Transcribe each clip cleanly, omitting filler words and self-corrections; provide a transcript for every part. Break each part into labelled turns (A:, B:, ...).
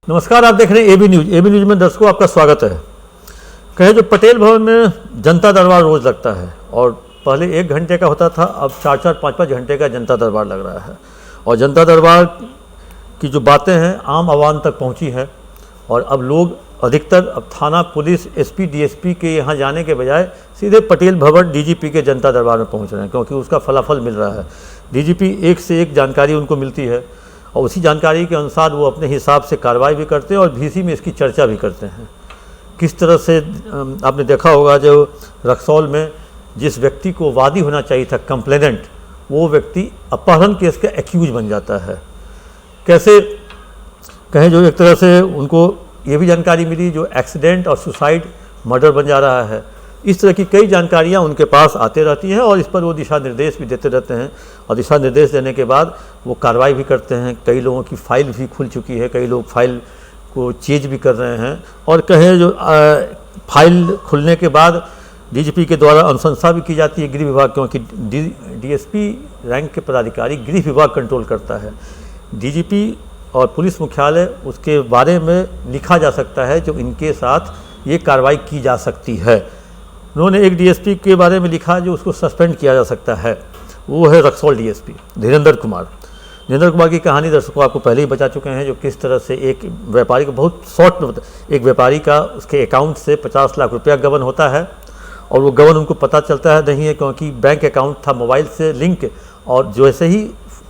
A: नमस्कार, आप देख रहे हैं एबी न्यूज। एबी न्यूज में दर्शकों आपका स्वागत है। कहे जो पटेल भवन में जनता दरबार रोज लगता है और पहले 1 घंटे का होता था, अब 4-4, 5-5 घंटे का जनता दरबार लग रहा है। और जनता दरबार की जो बातें हैं आम आवाम तक पहुंची है और अब लोग अधिकतर अब थाना, पुलिस, एसपी, डीएसपी के यहाँ जाने के बजाय सीधे पटेल भवन डीजीपी के जनता दरबार में पहुँच रहे हैं, क्योंकि उसका फलाफल मिल रहा है। डीजीपी एक से एक जानकारी उनको मिलती है और उसी जानकारी के अनुसार वो अपने हिसाब से कार्रवाई भी करते हैं और भीसी में इसकी चर्चा भी करते हैं। किस तरह से आपने देखा होगा, जो रक्सौल में जिस व्यक्ति को वादी होना चाहिए था, कंप्लेनेंट, वो व्यक्ति अपहरण केस का एक्यूज बन जाता है। कैसे कहें, जो एक तरह से उनको ये भी जानकारी मिली जो एक्सीडेंट और सुसाइड मर्डर बन जा रहा है। इस तरह की कई जानकारियां उनके पास आते रहती हैं और इस पर वो दिशा निर्देश भी देते रहते हैं और दिशा निर्देश देने के बाद वो कार्रवाई भी करते हैं। कई लोगों की फ़ाइल भी खुल चुकी है, कई लोग फाइल को चेंज भी कर रहे हैं और कहें जो फाइल खुलने के बाद डीजीपी के द्वारा अनुशंसा भी की जाती है गृह विभाग, क्योंकि डीएसपी रैंक के पदाधिकारी गृह विभाग कंट्रोल करता है। डीजीपी और पुलिस मुख्यालय उसके बारे में लिखा जा सकता है जो इनके साथ ये कार्रवाई की जा सकती है। उन्होंने एक डीएसपी के बारे में लिखा जो उसको सस्पेंड किया जा सकता है, वो है रक्सौल डीएसपी धीरेन्द्र कुमार। धीरेन्द्र कुमार की कहानी दर्शकों आपको पहले ही बता चुके हैं, जो किस तरह से एक व्यापारी को बहुत शॉर्ट में एक व्यापारी का उसके अकाउंट से 50 लाख रुपया गबन होता है और वो गबन उनको पता चलता है नहीं है, क्योंकि बैंक अकाउंट था मोबाइल से लिंक और जैसे ही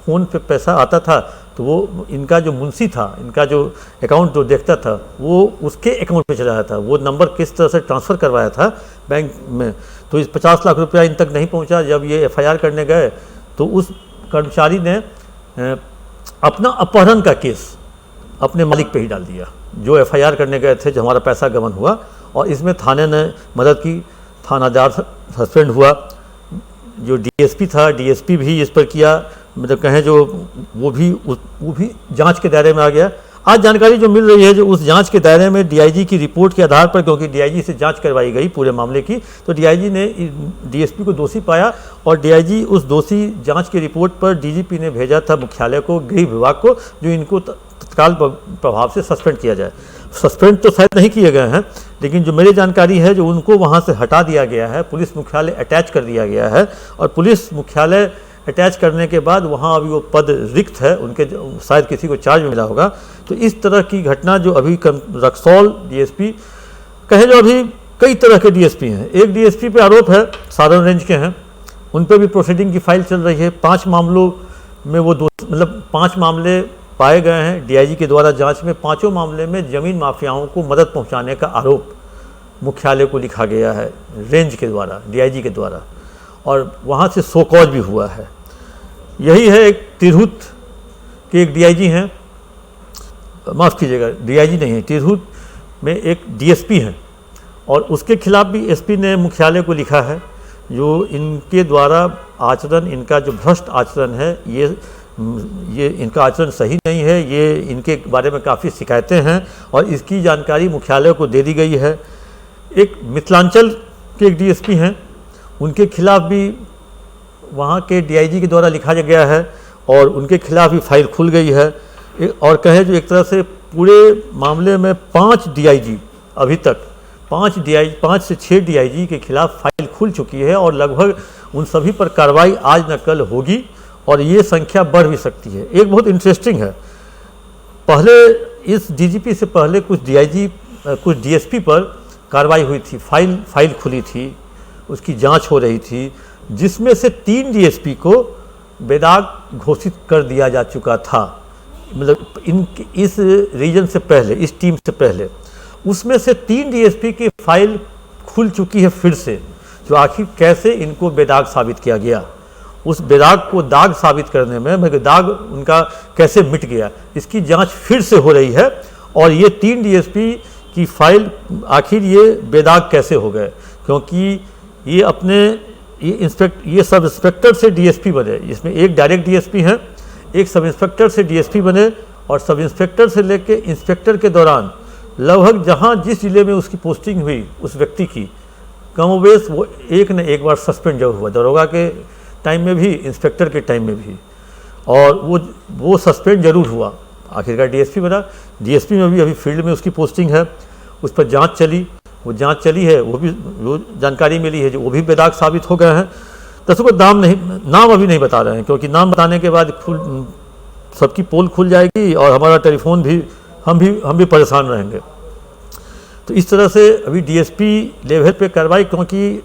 A: फ़ोन पे पैसा आता था तो वो इनका जो मुंशी था, इनका जो अकाउंट जो देखता था वो उसके अकाउंट पे चला जाता था। वो नंबर किस तरह से ट्रांसफ़र करवाया था बैंक में, तो इस 50 लाख रुपया इन तक नहीं पहुंचा। जब ये एफआईआर करने गए तो उस कर्मचारी ने अपना अपहरण का केस अपने मालिक पे ही डाल दिया, जो एफआईआर करने गए थे, जो हमारा पैसा गबन हुआ। और इसमें थाने ने मदद की, थानादार सस्पेंड हुआ, जो डीएसपी था डीएसपी भी इस पर किया, मतलब कहें जो वो भी जांच के दायरे में आ गया। आज जानकारी जो मिल रही है, जो उस जांच के दायरे में डीआईजी की रिपोर्ट के आधार पर, क्योंकि डीआईजी से जांच करवाई गई पूरे मामले की, तो डीआईजी ने डीएसपी को दोषी पाया और डीआईजी उस दोषी जांच की रिपोर्ट पर डीजीपी ने भेजा था मुख्यालय को, गृह विभाग को, जो इनको तत्काल प्रभाव से सस्पेंड किया जाए। सस्पेंड तो शायद नहीं किए गए हैं, लेकिन जो मेरी जानकारी है जो उनको वहाँ से हटा दिया गया है, पुलिस मुख्यालय अटैच कर दिया गया है और पुलिस मुख्यालय अटैच करने के बाद वहाँ अभी वो पद रिक्त है, उनके शायद किसी को चार्ज मिला होगा। तो इस तरह की घटना जो अभी रक्सौल डीएसपी कहे, जो अभी कई तरह के डीएसपी हैं। एक डीएसपी पे आरोप है, सारण रेंज के हैं, उन पर भी प्रोसीडिंग की फाइल चल रही है। 5 मामलों में वो मतलब 5 मामले पाए गए हैं डीआईजी के द्वारा जांच में। 5 मामले में ज़मीन माफियाओं को मदद पहुँचाने का आरोप मुख्यालय को लिखा गया है रेंज के द्वारा, डीआईजी के द्वारा, और वहाँ से शो कॉज भी हुआ है। यही है, एक तिरहुत के एक डीआईजी हैं, माफ़ कीजिएगा डीआईजी नहीं है, तिरहुत में एक डीएसपी हैं और उसके खिलाफ भी एसपी ने मुख्यालय को लिखा है, जो इनके द्वारा आचरण, इनका जो भ्रष्ट आचरण है, ये इनका आचरण सही नहीं है, ये इनके बारे में काफ़ी शिकायतें हैं और इसकी जानकारी मुख्यालय को दे दी गई है। एक मिथिलांचल के एक डीएसपी हैं, उनके खिलाफ भी वहाँ के डीआईजी के द्वारा लिखा गया है और उनके खिलाफ भी फाइल खुल गई है। और कहें जो एक तरह से पूरे मामले में 5 डीआईजी अभी तक 5 से 6 डीआईजी के खिलाफ फाइल खुल चुकी है और लगभग उन सभी पर कार्रवाई आज न कल होगी और ये संख्या बढ़ भी सकती है। एक बहुत इंटरेस्टिंग है, पहले इस डीजीपी से पहले कुछ डीएसपी पर कार्रवाई हुई थी, फाइल खुली थी, उसकी जांच हो रही थी, जिसमें से 3 डीएसपी को बेदाग घोषित कर दिया जा चुका था, मतलब इस रीजन से पहले, इस टीम से पहले। उसमें से 3 डीएसपी की फाइल खुल चुकी है फिर से, जो आखिर कैसे इनको बेदाग साबित किया गया, उस बेदाग को दाग साबित करने में दाग उनका कैसे मिट गया, इसकी जांच फिर से हो रही है। और ये 3 डीएसपी की फाइल आखिर ये बेदाग कैसे हो गए, क्योंकि ये सब इंस्पेक्टर से डीएसपी बने, इसमें एक डायरेक्ट डीएसपी हैं, एक सब इंस्पेक्टर से डीएसपी बने और सब इंस्पेक्टर से लेके इंस्पेक्टर के दौरान लगभग जहाँ जिस जिले में उसकी पोस्टिंग हुई उस व्यक्ति की, कमोबेश वो एक न एक बार सस्पेंड जरूर हुआ, दरोगा के टाइम में भी, इंस्पेक्टर के टाइम में भी, और वो सस्पेंड जरूर हुआ। आखिरकार डीएसपी बना। डीएसपी में भी अभी फील्ड में उसकी पोस्टिंग है, उस पर जांच चली, वो जांच चली है, वो भी जो जानकारी मिली है जो वो भी बेदाग साबित हो गए हैं। दर्शकों को नाम अभी नहीं बता रहे हैं, क्योंकि नाम बताने के बाद सबकी पोल खुल जाएगी और हमारा टेलीफोन भी हम भी परेशान रहेंगे। तो इस तरह से अभी डीएसपी लेवल पे कार्रवाई, क्योंकि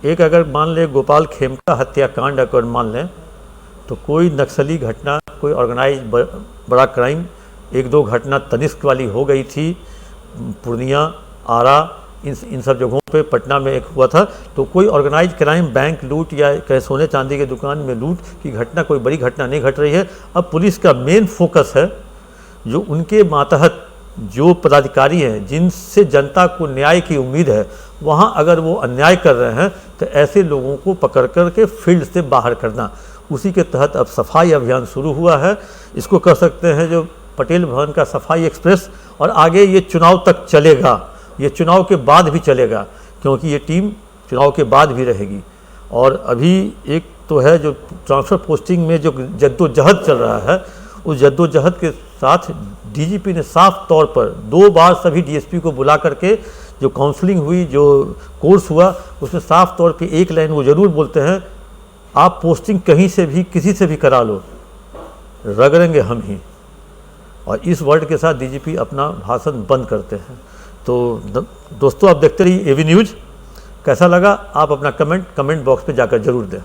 A: एक अगर मान ले गोपाल खेमका हत्याकांड अगर मान लें तो कोई नक्सली घटना, कोई ऑर्गेनाइज बड़ा क्राइम, एक दो घटना तनिष्क वाली हो गई थी, पूर्णिया, आरा, इन सब जगहों पे, पटना में एक हुआ था, तो कोई ऑर्गेनाइज क्राइम, बैंक लूट या कहीं सोने चांदी की दुकान में लूट की घटना, कोई बड़ी घटना नहीं घट रही है। अब पुलिस का मेन फोकस है जो उनके मातहत जो पदाधिकारी हैं जिनसे जनता को न्याय की उम्मीद है, वहाँ अगर वो अन्याय कर रहे हैं तो ऐसे लोगों को पकड़ कर के फील्ड से बाहर करना, उसी के तहत अब सफाई अभियान शुरू हुआ है। इसको कह सकते हैं जो पटेल भवन का सफाई एक्सप्रेस, और आगे ये चुनाव तक चलेगा, ये चुनाव के बाद भी चलेगा, क्योंकि ये टीम चुनाव के बाद भी रहेगी। और अभी एक तो है जो ट्रांसफ़र पोस्टिंग में जो जद्दोजहद चल रहा है, उस जद्दोजहद के साथ डीजीपी ने साफ तौर पर 2 बार सभी डीएसपी को बुला करके जो काउंसलिंग हुई, जो कोर्स हुआ, उसमें साफ तौर पे एक लाइन वो ज़रूर बोलते हैं, आप पोस्टिंग कहीं से भी किसी से भी करा लो, रगड़ेंगे हम ही। और इस वर्ड के साथ डीजीपी अपना भाषण बंद करते हैं। तो दोस्तों, आप देखते रहिए एवी न्यूज़। कैसा लगा आप अपना कमेंट बॉक्स पे जाकर जरूर दें।